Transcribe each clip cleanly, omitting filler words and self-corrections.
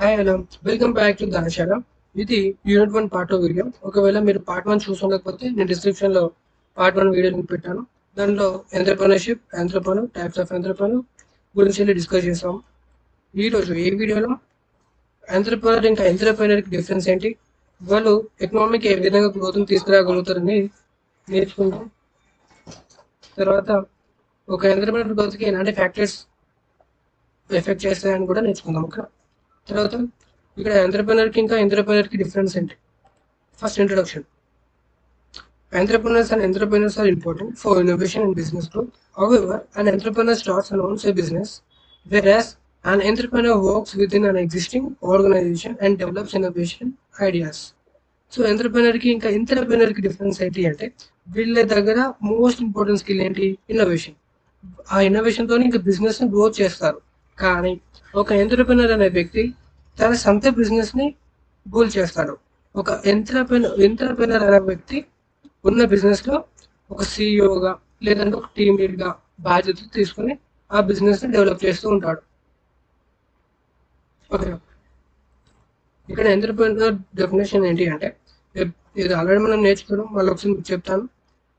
Hi hello welcome back to Dhanashala. ఇది unit 1 part 2 video. ఒకవేళ మీరు పార్ట్ 1 చూసుండకపోతే నేను డిస్క్రిప్షన్ లో పార్ట్ 1 వీడియో లింక్ పెట్టాను. దాంట్లో ఎంటర్‌ప్రెన్యూర్‌షిప్, టైప్స్ ఆఫ్ ఎంటర్‌ప్రెన్యూర్ గురించి డిస్కస్ చేసాం. ఈ రోజు ఈ వీడియోలో ఎంటర్‌ప్రెన్యూర్ ఇంకా ఎంటర్‌ప్రెన్యూర్ కి డిఫరెన్స్ ఏంటి, వాళ్ళు ఎకనామిక్ ఏ విధంగా గ్రోత్ తీసుకురాగలుగుతారని నేర్చుకుంటాం. తర్వాత ఒక ఎంటర్‌ప్రెన్యూర్ గ్రోత్ కి ఎలాంటి ఫ్యాక్టర్స్ ఎఫెక్ట్ చేస్తాయని కూడా నేర్చుకుందాం. ఓకే. తర్వాత ఇక్కడ ఎంటర్‌ప్రెన్యూర్ కి డిఫరెన్స్ ఏంటి? First introduction. Entrepreneurs are important for innovation and business growth. However, an entrepreneur starts and owns a business, whereas an entrepreneur works within an existing organization and develops innovation ideas. So entrepreneur కి difference ఏంటి అంటే, వీళ్ళ దగ్గర most important skill ఏంటి? Innovation. ఆ innovation తోని ఇంకా business ని గ్రోత్ చేస్తారు. కానీ ఒక ఎంటర్‌ప్రెన్యూర్ అనే వ్యక్తి తన సొంత బిజినెస్ ని బూల్ చేస్తాడు. ఒక ఎంటర్‌ప్రెన్యూర్ అనే వ్యక్తి ఉన్న బిజినెస్ లో ఒక సీఈఓగా లేదంటే ఒక టీమ్ లీడ్ గా బాధ్యత తీసుకుని ఆ బిజినెస్ ని డెవలప్ చేస్తూ ఉంటాడు. ఓకే. ఇక్కడ ఎంటర్‌ప్రెన్యూర్ డెఫినేషన్ ఏంటి అంటే, ఇది ఆల్రెడీ మనం నేర్చుకోవడం, మళ్ళీ ఒకసారి మీకు చెప్తాను.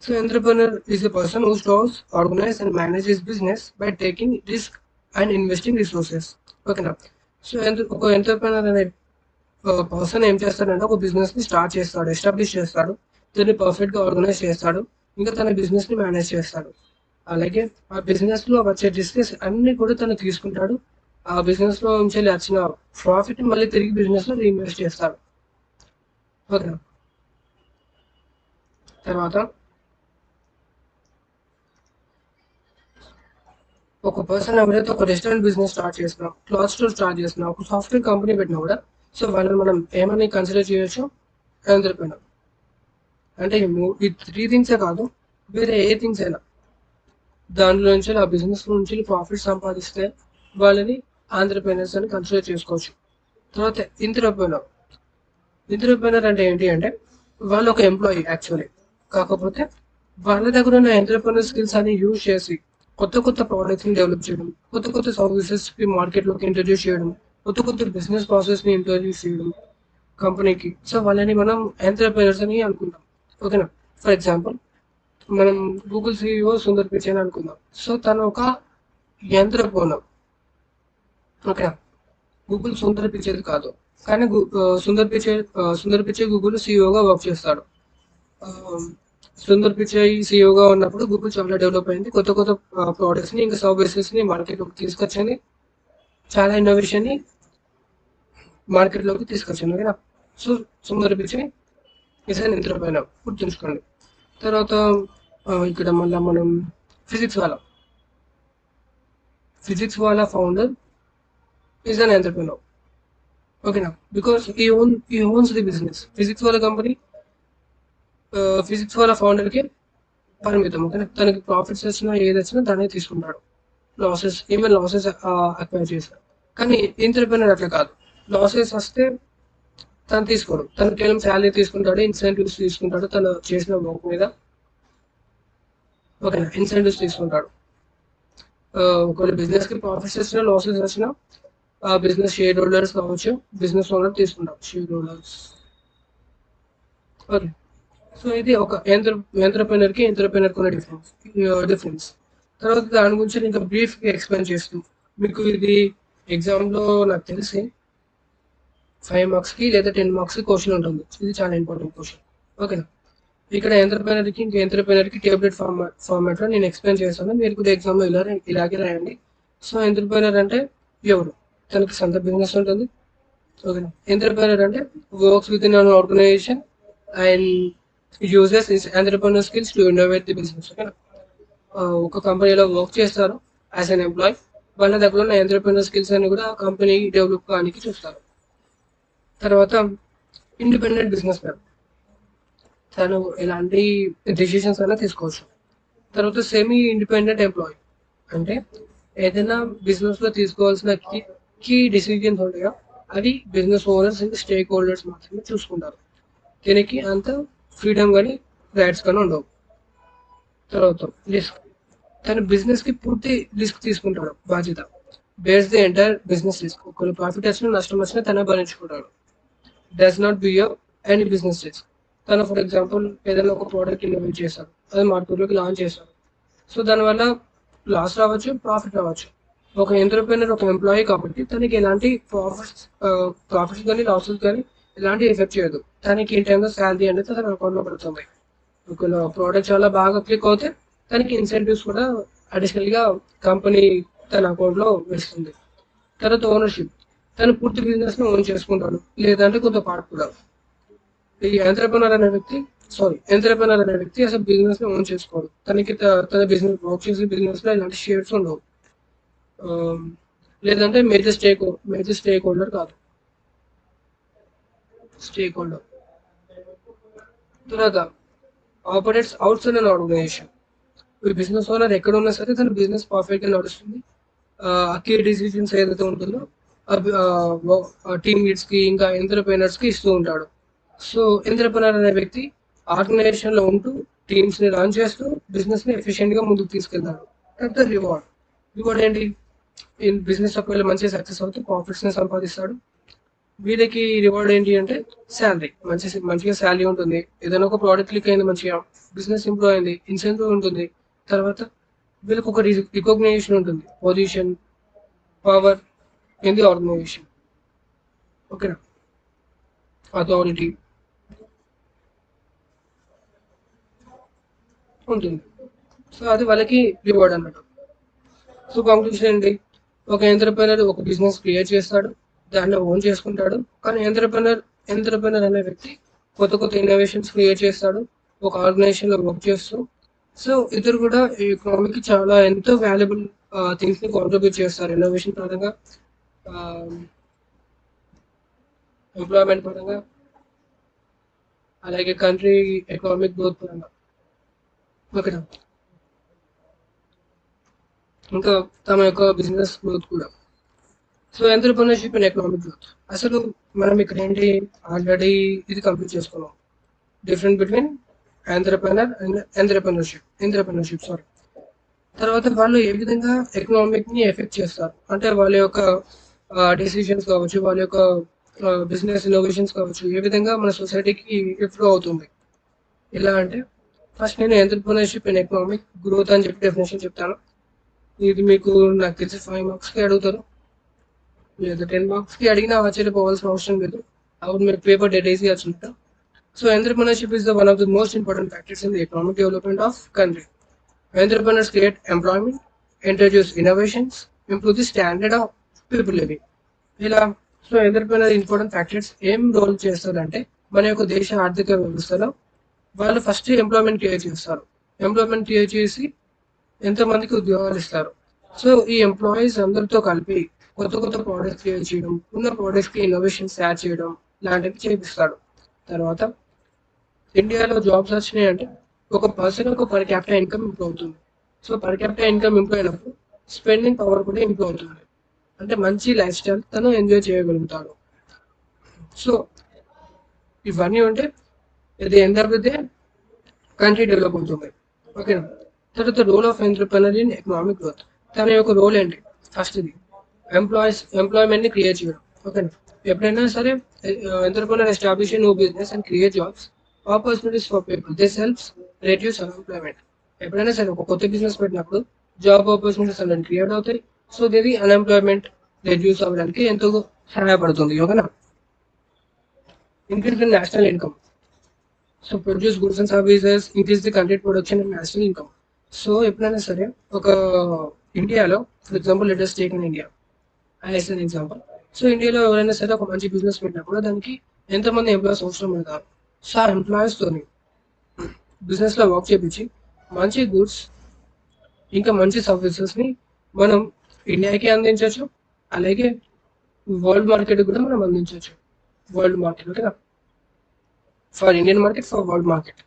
So entrepreneur is a person who starts, organise and manage his business by taking risk and investing resources. ఓకేనా. సో ఒక ఎంటర్‌ప్రెన్యూర్ అనే పర్సన్ ఏం చేస్తాడంటే, ఒక బిజినెస్ ని స్టార్ట్ చేస్తాడు, ఎస్టాబ్లిష్ చేస్తాడు, దాన్ని పర్ఫెక్ట్ గా ఆర్గనైజ్ చేస్తాడు, ఇంకా తన బిజినెస్ ని మేనేజ్ చేస్తాడు. అలాగే ఆ బిజినెస్ లో వచ్చే రిస్క్స్ అన్ని కూడా తను తీసుకుంటాడు. ఆ బిజినెస్ లో నుంచి వచ్చిన ప్రాఫిట్ మళ్ళీ తిరిగి బిజినెస్ లో రీఇన్వెస్ట్ చేస్తాడు. ఓకే. తర్వాత ఒక పర్సన్ ఎవరైతే ఒక రెస్టారెంట్ బిజినెస్ స్టార్ట్ చేసినా, క్లాత్ స్టోర్ స్టార్ట్ చేసినా, ఒక సాఫ్ట్వేర్ కంపెనీ పెట్టినా కూడా, సో వాళ్ళని మనం ఏమని కన్సిడర్ చేయొచ్చు? ఎంటర్‌ప్రెన్యూర్. అంటే ఈ 3 థింగ్సే కాదు, వేరే ఏ థింగ్స్ అయినా దాంట్లో నుంచి ఆ బిజినెస్ నుంచి ప్రాఫిట్ సంపాదిస్తే వాళ్ళని ఎంటర్‌ప్రెన్యూర్స్ అని కన్సిడర్ చేసుకోవచ్చు. తర్వాత ఎంటర్‌ప్రెన్యూర్. ఎంటర్‌ప్రెన్యూర్ అంటే ఏంటి అంటే, వాళ్ళు ఒక ఎంప్లాయీ యాక్చువల్లీ. కాకపోతే వాళ్ళ దగ్గర ఉన్న ఎంటర్‌ప్రెన్యూర్ స్కిల్స్ అని యూజ్ చేసి కొత్త కొత్త ప్రోడక్ట్స్ ని డెవలప్ చేయడం, కొత్త కొత్త సర్వీసెస్ కి మార్కెట్ లోకి ఇంట్రడ్యూస్ చేయడం, కొత్త కొత్త బిజినెస్ ప్రాసెస్ ని ఇంట్రడ్యూస్ చేయడం కంపెనీకి. సో వాళ్ళని మనం ఎంటర్‌ప్రెన్యూర్స్ అని అనుకుంటాం. ఓకేనా. ఫర్ ఎగ్జాంపుల్, మనం గూగుల్ సీఈఓ సుందర్ పిచై అని అనుకుందాం. సో తను ఒక entrepreneur. Okay. Google Sundar Pichai కాదు, కానీ సుందర్ పిచై గూగుల్ సీఈఓగా వర్క్ చేస్తాడు. ఆ, సుందర్ పిచై సీఈఓగా ఉన్నప్పుడు గూగుల్ చాలా డెవలప్ అయింది. కొత్త కొత్త ప్రోడక్ట్స్ ని ఇంకా సర్వీసెస్ ని మార్కెట్ లోకి తీసుకొచ్చింది. చాలా ఇన్నోవేషన్ ని మార్కెట్ లోకి తీసుకొచ్చింది. ఓకేనా. So Sundar Pichai is an entrepreneur, గుర్తుంచుకోండి. తర్వాత ఇక్కడ మళ్ళీ మనం ఫిజిక్స్ వాళ్ళ ఫౌండర్ ఈజ్ అన్ ఎంటర్‌ప్రెన్యూర్. ఓకేనా. బికాస్ ఈ ఓన్స్ ది బిజినెస్. ఫిజిక్స్ వాళ్ళ కంపెనీ ఫిజిక్స్ వాళ్ళ ఫౌండర్ కి పరిమితం. ఓకేనా. తనకి ప్రాఫిట్స్ వచ్చినా ఏది వచ్చినా తనే తీసుకుంటాడు. లాసెస్ అక్వైర్ చేస్తాడు. కానీ ఎంటర్‌ప్రెన్యూర్ అట్లా కాదు. లాసెస్ వస్తే తను తీసుకోడు. తను కేవలం శాలరీ తీసుకుంటాడు, ఇన్సెంటివ్స్ తీసుకుంటాడు తను చేసిన వర్క్ మీద. ఓకేనా. ఇన్సెంటివ్స్ తీసుకుంటాడు. ఒకవేళ బిజినెస్ కి ప్రాఫిట్స్ వచ్చినా లాసెస్ వచ్చినా ఆ బిజినెస్ షేర్ హోల్డర్స్ కావచ్చు, బిజినెస్ ఓనర్ తీసుకుంటారు షేర్ హోల్డర్స్. ఓకే. సో ఇది ఒక ఎంటర్‌ప్రెన్యూర్ కి ఉన్న డిఫరెన్స్. తర్వాత దాని గురించి నేను ఇంకా బ్రీఫ్ గా ఎక్స్ప్లెయిన్ చేస్తాను. మీకు ఇది ఎగ్జామ్ లో నాకు తెలిసి 5 మార్క్స్ కి లేదా 10 మార్క్స్ కి క్వశ్చన్ ఉంటుంది. ఇది చాలా ఇంపార్టెంట్ క్వశ్చన్. ఓకేనా. ఇక్కడ ఎంటర్‌ప్రెన్యూర్ కి టేబులెట్ ఫార్మాట్ లో నేను ఎక్స్ప్లెయిన్ చేస్తాను. మీరు కూడా ఎగ్జామ్ లో ఇలాగే రాయండి. సో ఎంటర్‌ప్రెన్యూర్ అంటే ఎవరు? తనకి సొంత బిజినెస్ ఉంటుంది. ఓకేనా. ఎంటర్‌ప్రెన్యూర్ అంటే works with in an organisation and uses his entrepreneur skills to innovate the business. ఓకేనా. ఒక కంపెనీలో వర్క్ చేస్తారు యాజ్ అన్ ఎంప్లాయ్. వాళ్ళ దగ్గర ఉన్న ఎంటర్‌ప్రెన్యూర్ స్కిల్స్ అని కూడా కంపెనీ డెవలప్ కానికి చూస్తారు. తర్వాత ఇండిపెండెంట్ బిజినెస్ మ్యాన్. తను ఎలాంటి డెసిషన్స్ అయినా తీసుకోవచ్చు. తర్వాత సెమీ ఇండిపెండెంట్ ఎంప్లాయీ అంటే ఏదైనా బిజినెస్ లో తీసుకోవాల్సిన కీ డిసిజన్స్ ఉంటాయో అవి బిజినెస్ ఓనర్స్ ఇంకా స్టేక్ హోల్డర్స్ మాత్రమే చూసుకుంటారు. దీనికి అంత ఫ్రీడమ్ కానీ రైట్స్ కానీ ఉండవు. తర్వాత రిస్క్. తన బిజినెస్ కి పూర్తి రిస్క్ తీసుకుంటాడు, బాధ్యత. Bears the entire business risk. ఒకవేళ ప్రాఫిట్ వచ్చినా నష్టం వచ్చినా తనే భరించుకుంటాడు. Does not bear any business risk. తను ఫర్ ఎగ్జాంపుల్ ఏదైనా ఒక ప్రోడక్ట్ ఇన్నోవేట్ చేశాడు, అది మార్కెట్లోకి లాంచ్ చేశాడు. సో దానివల్ల లాస్ రావచ్చు, ప్రాఫిట్ రావచ్చు. ఒక ఎంటర్‌ప్రెన్యూర్ ఒక ఎంప్లాయీ కాబట్టి తనకి ఎలాంటి ప్రాఫిట్స్ కానీ లాసెస్ కానీ ఎలాంటి ఎఫెక్ట్ చేయదు. తనకి ఈ టైంలో శాలరీ అనేది తన అకౌంట్లో పడుతుంది. ఒకవేళ ప్రోడక్ట్ చాలా బాగా క్లిక్ అవుతే తనకి ఇన్సెంటివ్స్ కూడా అడిషనల్గా కంపెనీ తన అకౌంట్లో వేస్తుంది. తర్వాత ఓనర్షిప్, తను పూర్తి బిజినెస్ని ఓన్ చేసుకుంటాడు, లేదంటే కొంత పార్ట్ కూడా. ఈ ఎంటర్‌ప్రెన్యూర్ అనే వ్యక్తి అసలు బిజినెస్ని ఓన్ చేసుకోడు. తనకి తన బిజినెస్ వర్క్ చేసే బిజినెస్లో ఇలాంటి షేర్స్ ఉండవు. ఆమ్, లేదంటే మేజర్ స్టేక్ హోల్డర్ కాదు, స్టేక్ హోల్డర్. తర్వాత ఆపరేట్స్ అవుట్ సైడ్ అన్ ఆర్గనైజేషన్. ఈ బిజినెస్ ఓనర్ ఎక్కడ ఉన్నా సరే తన బిజినెస్ పర్ఫెక్ట్గా నడుస్తుంది. కీ డిసిజన్స్ ఏదైతే ఉంటుందో టీమ్ లీడ్స్కి ఇంకా ఎంటర్‌ప్రెన్యూర్స్కి ఇస్తూ ఉంటాడు. సో ఎంటర్‌ప్రెన్యూర్ అనే వ్యక్తి ఆర్గనైజేషన్లో ఉంటూ టీమ్స్ని రన్ చేస్తూ బిజినెస్ని ఎఫిషియెంట్గా ముందుకు తీసుకెళ్తాడు. తర్వాత రివార్డ్. రివార్డ్ ఏంటి? ఈ బిజినెస్ ఒకవేళ మంచిగా సక్సెస్ అవుతే ప్రాఫిట్స్ని సంపాదిస్తాడు. వీళ్ళకి రివార్డ్ ఏంటి అంటే శాలరీ, మంచిగా శాలరీ ఉంటుంది. ఏదైనా ఒక ప్రోడక్ట్ క్లిక్ అయింది, మంచిగా బిజినెస్ ఇంప్రూవ్ అయింది, ఇన్సెంటివ్ ఉంటుంది. తర్వాత వీళ్ళకి ఒక రికగ్నైజేషన్ ఉంటుంది, position, power in the organisation. ఓకేనా? అథారిటీ ఉంటుంది. సో అది వాళ్ళకి రివార్డ్ అన్నట్టు. సో కంక్లూషన్ ఏంటి? ఒక ఎంటర్‌ప్రెన్యూర్ ఒక బిజినెస్ క్రియేట్ చేస్తాడు, దాన్ని ఓన్ చేసుకుంటాడు. కానీ ఎంటర్‌ప్రెన్యూర్ అనే వ్యక్తి కొత్త కొత్త ఇన్నోవేషన్స్ క్రియేట్ చేస్తాడు, ఒక ఆర్గనైజేషన్లో వర్క్ చేస్తూ. సో ఇద్దరు కూడా ఈ ఎకానమీకి చాలా ఎంతో వాల్యుబుల్ థింగ్స్ని కాంట్రిబ్యూట్ చేస్తారు. ఇన్నోవేషన్ పరంగా, ఎంప్లాయ్మెంట్ పరంగా, అలాగే కంట్రీ ఎకనామిక్ గ్రోత్ పరంగా. ఓకేనా? ఇంకా తమ యొక్క బిజినెస్ గ్రోత్ కూడా. So entrepreneurship and economic growth. అసలు మనం ఇక్కడ ఏంటి ఆల్రెడీ ఇది కంప్లీట్ చేసుకున్నాం. Different between entrepreneur and entrepreneurship sorry. తర్వాత వాళ్ళు ఏ విధంగా ఎకనామిక్‌ని ఎఫెక్ట్ చేస్తారు. అంటే వాళ్ళ యొక్క డెసిషన్స్ కావచ్చు, వాళ్ళ యొక్క బిజినెస్ ఇన్నోవేషన్స్ కావచ్చు, ఏ విధంగా మన సొసైటీకి ఇంప్రూవ్ అవుతుంది. ఎలా అంటే ఫస్ట్ నేను ఎంటర్‌ప్రెన్యూర్‌షిప్ అండ్ ఎకనామిక్ గ్రోత్ అని చెప్పి డెఫినేషన్ చెప్తాను. ఇది మీకు నాకు తెలిసి 5 మార్క్స్‌కి అడుగుతారు, లేదా 10 మార్క్స్‌కి అడిగినా ఆశ్చర్యపోవాల్సిన అవసరం లేదు. అప్పుడు మీరు పేపర్ డెడ్ ఈజీ వచ్చినట్టు. So entrepreneurship is the one of the most important factors in the economic development of country. Entrepreneurs create employment, introduce innovations, improve the standard of people living. ఇలా సో ఎంటర్‌ప్రెన్యూర్ ఇంపార్టెంట్ ఫ్యాక్టర్స్ ఏం role చేస్తారంటే మన యొక్క దేశ ఆర్థిక వ్యవస్థలో వాళ్ళు first employment create చేస్తారు. ఎంప్లాయ్మెంట్ క్రియేట్ చేసి ఎంతమందికి ఉద్యోగాలు ఇస్తారు. సో ఈ ఎంప్లాయీస్ అందరితో కలిపి కొత్త కొత్త ప్రోడక్ట్స్ క్రియేట్ చేయడం, ఉన్న ప్రోడక్ట్స్కి ఇన్నోవేషన్స్ యాడ్ చేయడం లాంటివి చేపిస్తాడు. తర్వాత ఇండియాలో జాబ్స్ వచ్చినాయి అంటే ఒక పర్సన్ ఒక పర్ క్యాపిటల్ ఇన్కమ్ ఇంప్రూవ్ అవుతుంది. So per capital income improve అయినప్పుడు స్పెండింగ్ పవర్ కూడా ఇంప్రూవ్ అవుతుంది. అంటే మంచి లైఫ్ స్టైల్ తను ఎంజాయ్ చేయగలుగుతాడు. సో ఇవన్నీ ఉంటే ఇది end of the day country develop అవుతుంది. ఓకేనా? తర్వాత role of entrepreneur in economic growth. తన యొక్క రోల్ ఏంటి? ఫస్ట్ ఇది ఎంప్లాయ్మెంట్ని క్రియేట్ చేయడం. ఓకేనా? ఎప్పుడైనా సరే entrepreneur establish new business and create jobs opportunities for people. This helps reduce unemployment. ఎప్పుడైనా సరే ఒక కొత్త బిజినెస్ పెట్టినప్పుడు జాబ్ ఆపర్చునిటీస్ అనేవి క్రియేట్ అవుతాయి. సో ఇది అన్ఎంప్లాయ్మెంట్ రెడ్యూస్ అవ్వడానికి ఎంతో సహాయపడుతుంది. ఓకేనా? Increase in national income. So produce goods and services, increase the country production and national income. So ఎప్పుడైనా సరే ఒక ఇండియాలో for example let us take in India as an example. So ఇండియాలో ఎవరైనా సరే ఒక మంచి బిజినెస్ పెట్టినప్పుడు దానికి ఎంతమంది ఎంప్లాయీస్ అవసరం పడతారు. సో ఆ ఎంప్లాయీస్తోని బిజినెస్లో వర్క్ చేపించి మంచి గుడ్స్ ఇంకా మంచి సర్వీసెస్ని మనం ఇండియాకి అందించవచ్చు, అలాగే వరల్డ్ మార్కెట్ కూడా మనం అందించవచ్చు. వరల్డ్ మార్కెట్ ఓకేనా? For Indian market, for world market.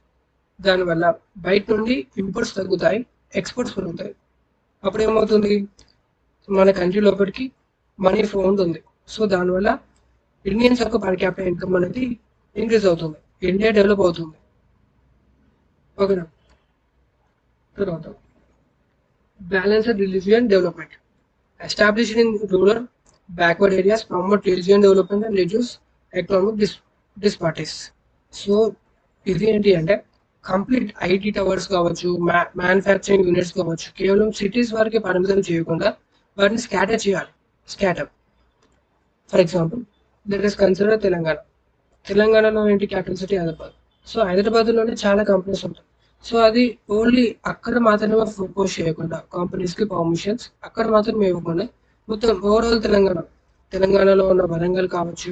దానివల్ల బయట నుండి ఇంపోర్ట్స్ తగ్గుతాయి, ఎక్స్పోర్ట్స్ పెరుగుతాయి. అప్పుడు ఏమవుతుంది? మన కంట్రీ లోపలికి మనీ ఫ్లో ఉంటుంది. సో దానివల్ల ఇండియన్స్ యొక్క పర్ క్యాపిటల్ ఇన్కమ్ అనేది ఇంక్రీజ్ అవుతుంది, ఇండియా డెవలప్ అవుతుంది. ఓకేనా? తర్వాత balanced religion development. Established in rural backward areas, promote region development and reduce economic disparities. So ఇది ఏంటి అంటే కంప్లీట్ ఐటీ టవర్స్ కావచ్చు, మ్యానుఫ్యాక్చరింగ్ యూనిట్స్ కావచ్చు, కేవలం సిటీస్ వరకే పరిమితం చేయకుండా వాటిని స్కాటర్ చేయాలి. Scatter for example that is consider Telangana. తెలంగాణలో ఏంటి క్యాపిటల్ సిటీ హైదరాబాద్. సో హైదరాబాద్లోనే చాలా కంపెనీస్ ఉంటాయి. సో అది ఓన్లీ అక్కడ మాత్రమే ఫోకస్ చేయకుండా కంపెనీస్కి పర్మిషన్స్ అక్కడ మాత్రమే ఇవ్వకుండా మొత్తం ఓవరాల్ తెలంగాణలో ఉన్న వరంగల్ కావచ్చు,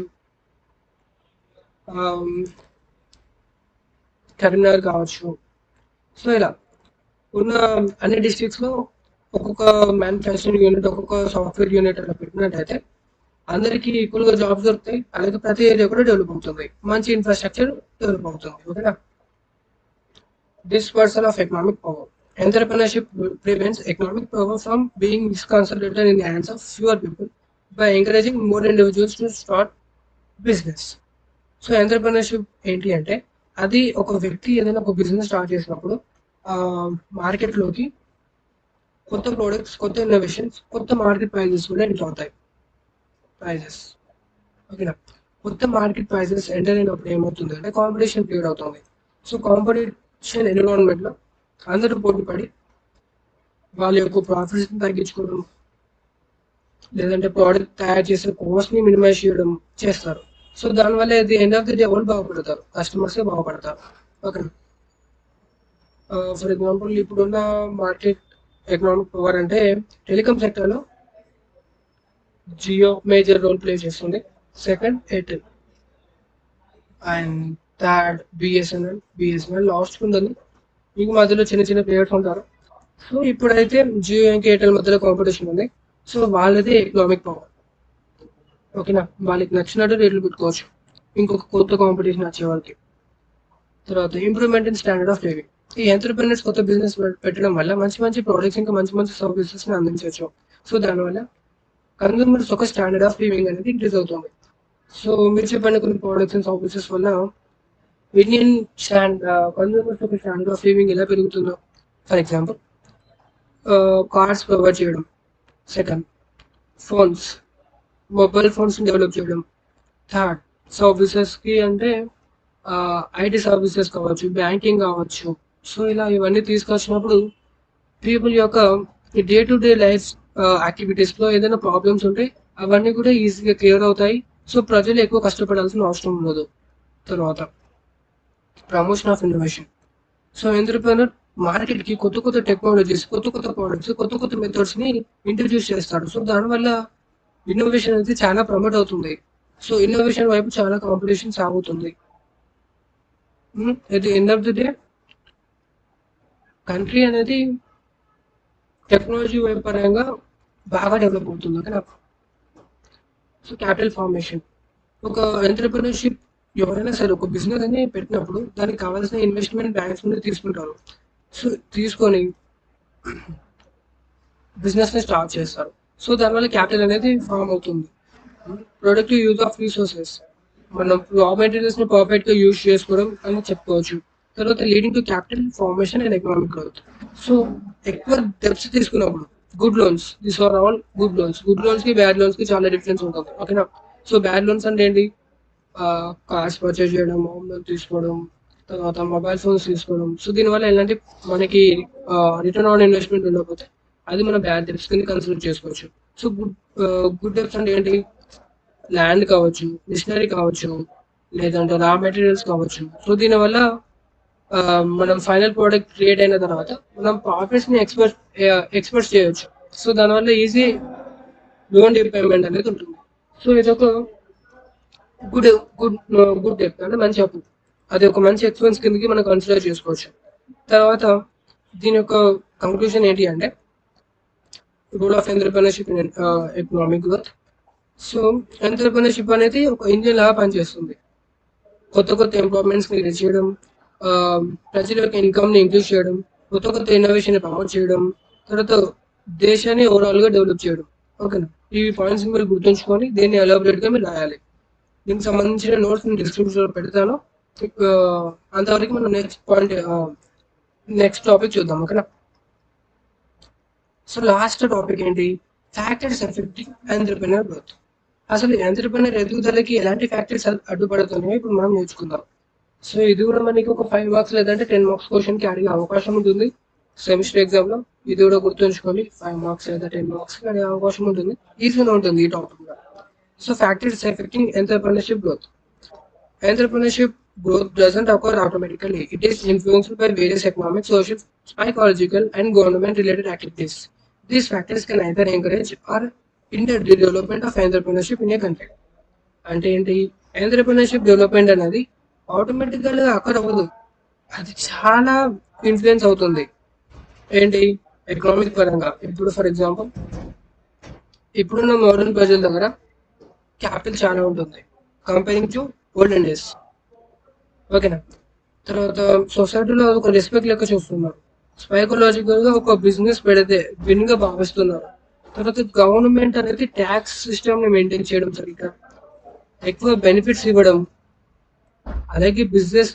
కరీంనగర్ కావచ్చు, సో ఇలా ఉన్న అన్ని డిస్ట్రిక్ట్స్లో ఒక్కొక్క మ్యానుఫ్యాక్చరింగ్ యూనిట్, ఒక్కొక్క సాఫ్ట్వేర్ యూనిట్ అలా పెట్టినట్టయితే అందరికీ ఈక్వల్గా జాబ్స్ దొరుకుతాయి. అలాగే ప్రతి ఏరియా కూడా డెవలప్ అవుతుంది, మంచి ఇన్ఫ్రాస్ట్రక్చర్ డెవలప్ అవుతుంది. ఓకేనా. Dispersal of economic power. Entrepreneurship prevents economic power from being concentrated in the hands of fewer people by encouraging more individuals to start business. So entrepreneurship ఏంటి అంటే అది ఒక వ్యక్తి ఏదైనా ఒక బిజినెస్ స్టార్ట్ చేసినప్పుడు మార్కెట్లోకి కొత్త ప్రోడక్ట్స్, కొత్త ఇన్నోవేషన్స్, కొత్త మార్కెట్ ప్రైజెస్ కూడా ఎంటర్ అవుతాయి. ఓకేనా. కొత్త మార్కెట్ ప్రైజెస్ ఎంటర్ అయినప్పుడు ఏమవుతుంది అంటే కాంపిటీషన్ క్రియేట్ అవుతుంది. సో కాంపిటీషన్ ఎన్విరాన్మెంట్లో అందరూ పోటీ పడి వాళ్ళ యొక్క ప్రాఫిట్స్ని తగ్గించుకోవడం, లేదంటే ప్రోడక్ట్ తయారు చేసే కాస్ట్ని మినిమైజ్ చేయడం చేస్తారు. సో దానివల్ల the end of the day ఎవరు బాగుపడతారు? కస్టమర్సే బాగుపడతారు. ఓకే. ఫర్ ఎగ్జాంపుల్ ఇప్పుడున్న మార్కెట్ ఎకనామిక్ పవర్ అంటే టెలికాం సెక్టర్లో జియో మేజర్ రోల్ ప్లే చేస్తుంది, second Airtel, and third BSNL last ఉందని. మీకు మధ్యలో చిన్న చిన్న ప్లేయర్స్ ఉంటారు. సో ఇప్పుడైతే జియో ఇంకా ఎయిర్టెల్ మధ్యలో కాంపిటీషన్ ఉంది. సో వాళ్ళదే ఎకనామిక్ పవర్. ఓకేనా. వాళ్ళకి నచ్చినట్టు రేట్లు పెట్టుకోవచ్చు ఇంకొక కొత్త కాంపిటీషన్ వచ్చే వాళ్ళకి. తర్వాత improvement in standard of living. ఈ ఎంటర్ప్రెన్యూర్స్ కొత్త బిజినెస్ పెట్టడం వల్ల మంచి మంచి ప్రోడక్ట్స్ ఇంకా మంచి మంచి సర్వీసెస్ని అందించవచ్చు. సో దానివల్ల కన్జ్యూమర్స్ ఒక స్టాండర్డ్ ఆఫ్ లివింగ్ అనేది ఇంక్రీజ్ అవుతుంది. సో మీరు చెప్పిన కొన్ని ప్రోడక్ట్స్ అండ్ సర్వీసెస్ వల్ల ఇండియన్ కన్జ్యూమర్స్ ఒక స్టాండర్డ్ ఆఫ్ లివింగ్ ఎలా పెరుగుతుందో, ఫర్ ఎగ్జాంపుల్ కార్స్ ప్రొవైడ్ చేయడం, second phones, mobile phones develop చేయడం, థర్డ్ సర్వీసెస్కి అంటే ఐటీ సర్వీసెస్ కావచ్చు, బ్యాంకింగ్ కావచ్చు. సో ఇలా ఇవన్నీ తీసుకొచ్చినప్పుడు పీపుల్ యొక్క డే టు డే లైఫ్ యాక్టివిటీస్లో ఏదైనా ప్రాబ్లమ్స్ ఉంటే అవన్నీ కూడా ఈజీగా క్లియర్ అవుతాయి. సో ప్రజలు ఎక్కువ కష్టపడాల్సిన అవసరం ఉండదు. తర్వాత promotion of innovation. So entrepreneur మార్కెట్కి కొత్త కొత్త టెక్నాలజీస్, కొత్త కొత్త ప్రోడక్ట్స్, కొత్త కొత్త మెథడ్స్ని ఇంట్రడ్యూస్ చేస్తాడు. సో దానివల్ల ఇన్నోవేషన్ అనేది చాలా ప్రమోట్ అవుతుంది. సో ఇన్నోవేషన్ వైపు చాలా కాంపిటీషన్ సాగుతుంది. At the end of the day country అనేది టెక్నాలజీ వైపు పరంగా బాగా డెవలప్ అవుతుంది. ఓకేనా. So capital formation. ఒక ఎంటర్ప్రినర్షిప్ ఎవరైనా సరే ఒక బిజినెస్ అని పెట్టినప్పుడు దానికి కావాల్సిన ఇన్వెస్ట్మెంట్ బ్యాంక్స్ నుండి తీసుకుంటారు. సో తీసుకొని బిజినెస్ని స్టార్ట్ చేస్తారు. సో దానివల్ల క్యాపిటల్ అనేది ఫామ్ అవుతుంది. Productive use of resources. మనం రా మెటీరియల్స్ని పర్ఫెక్ట్గా యూజ్ చేసుకోవడం అని చెప్పుకోవచ్చు. తర్వాత leading to capital formation and economic growth. So ఎక్కువ డెప్స్ తీసుకున్నప్పుడు good loans, this are all good loans. Good లోన్స్కి బ్యాడ్ లోన్స్కి చాలా డిఫరెన్స్ ఉంటుంది. ఓకేనా. సో బ్యాడ్ లోన్స్ అంటే ఏంటి? కార్స్ పర్చేజ్ చేయడం, హోమ్ లోన్ తీసుకోవడం, తర్వాత మొబైల్ ఫోన్స్ తీసుకోవడం. సో దీనివల్ల ఎలాంటి మనకి రిటర్న్ ఆన్ ఇన్వెస్ట్మెంట్ ఉండకపోతే అది మన బ్యాడ్ డెప్స్ కింద కన్సిడర్ చేసుకోవచ్చు. సో గుడ్ డెప్స్ అంటే ఏంటి? ల్యాండ్ కావచ్చు, మిషనరీ కావచ్చు, లేదంటే రా మెటీరియల్స్ కావచ్చు. సో దీనివల్ల మనం ఫైనల్ ప్రోడక్ట్ క్రియేట్ అయిన తర్వాత మనం ప్రాఫిట్స్ని ఎక్స్పెక్ట్ చేయవచ్చు. సో దానివల్ల ఈజీ లోన్ రీపేమెంట్ అనేది ఉంటుంది. సో ఇదొక గుడ్ గుడ్ గుడ్ డెప్త్ అంటే మంచి అప్పు. అది ఒక మంచి ఎక్స్పెన్స్ కిందకి మనం కన్సిడర్ చేసుకోవచ్చు. తర్వాత దీని యొక్క కంక్లూజన్ ఏంటి అంటే rule of entrepreneurship in economic growth. So entrepreneurship అనేది ఒక ఇంజిన్ లాగా పనిచేస్తుంది. కొత్త కొత్త ఎంప్లాయ్మెంట్స్ క్రియేట్ చేయడం, ప్రజల యొక్క ఇన్కమ్ని ఇంక్రీజ్ చేయడం, కొత్త కొత్త ఇన్నోవేషన్ ప్రమోట్ చేయడం, తర్వాత దేశాన్ని ఓవరాల్గా డెవలప్ చేయడం. ఓకేనా. ఈ పాయింట్స్ మీరు గుర్తుంచుకొని దీన్ని ఎలాబరేట్గా మీరు రాయాలి. దీనికి సంబంధించిన నోట్స్ నేను డిస్క్రిప్షన్లో పెడతాను. అంతవరకు మనం నెక్స్ట్ టాపిక్ చూద్దాం. ఓకేనా. సో లాస్ట్ టాపిక్ ఏంటి? Factors effecting entrepreneur growth. అసలు ఎంటర్‌ప్రెన్యూర్ ఎదుగుదలకి ఎలాంటి ఫ్యాక్టర్స్ అడ్డుపడుతున్నాయో ఇప్పుడు మనం నేర్చుకుందాం. సో ఇది కూడా మనకి ఒక 5 మార్క్స్ లేదంటే 10 మార్క్స్ క్వశ్చన్‌కి అడిగే అవకాశం ఉంటుంది. సెమిస్టర్ ఎగ్జామ్‌లో ఇది కూడా గుర్తుంచుకోండి. 5 మార్క్స్ లేదా 10 మార్క్స్‌కి అడిగే అవకాశం ఉంటుంది. ఈజీగా ఉంటుంది ఈ టాపిక్ కూడా. So factors effecting entrepreneurship growth. Entrepreneurship growth doesn't occur automatically. It is influenced by various economic, social, psychological, and government-related activities. These factors can either encourage or hinder the development of entrepreneurship in a country. అంటే ఏంటి? Entrepreneurship development అనేది ఆటోమేటిక్‌గా అక్కర్ అవ్వదు. అది చాలా influence అవుతుంది. ఏంటి? Economic పరంగా. ఇప్పుడు ఫర్ ఎగ్జాంపుల్ ఇప్పుడున్న మోడర్న్ ప్రజల దగ్గర క్యాపిటల్ చాలా ఉంటుంది. Comparing to olden days. ఓకేనా? తర్వాత సొసైటీలో ఒక రెస్పెక్ట్ లెక్క చూస్తున్నారు. సైకలాజికల్‌గా ఒక బిజినెస్ పెడితే విన్‌గా భావిస్తున్నారు. తర్వాత గవర్నమెంట్ అనేది టాక్స్ సిస్టమ్‌ని మెయింటైన్ చేయడం సరిగ్గా, ఎక్కువ బెనిఫిట్స్ ఇవ్వడం, అలాగే బిజినెస్